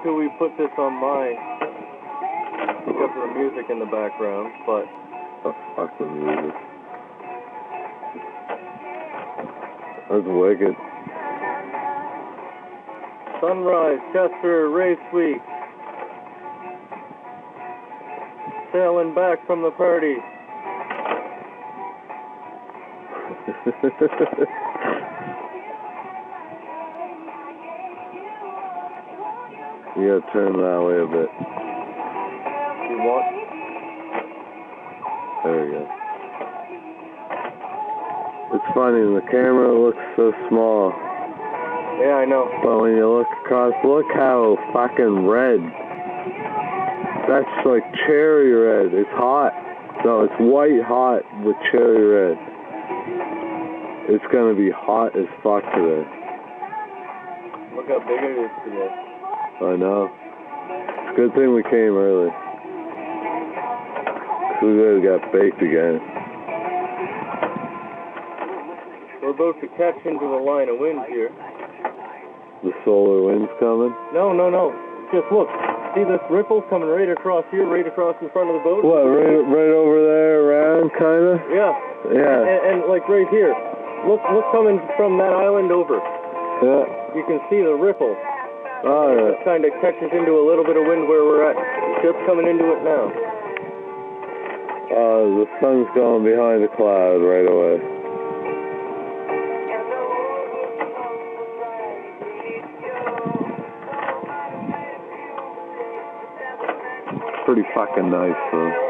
till we put this on mine, except for the music in the background, but... Oh, fuck the music. That's wicked. Sunrise, Chester, race week. Sailing back from the party. You gotta turn that way a bit. You want? There we go. It's funny, the camera looks so small. Yeah, I know. But when you look across, look how fucking red. That's like cherry red. It's hot. No, it's white hot with cherry red. It's gonna be hot as fuck today. Look how big it is today. I know. It's a good thing we came early. We would have got baked again. We're about to catch into a line of wind here. The solar wind's coming? No. Just look. See this ripple coming right across here, right across in front of the boat? What, right over there, around, kinda? Yeah. Yeah. And like right here. Look coming from that island over. Yeah. You can see the ripple. Oh, yeah. It kind of catches into a little bit of wind where we're at. Just coming into it now. The sun's going behind a cloud right away. Pretty fucking nice, though.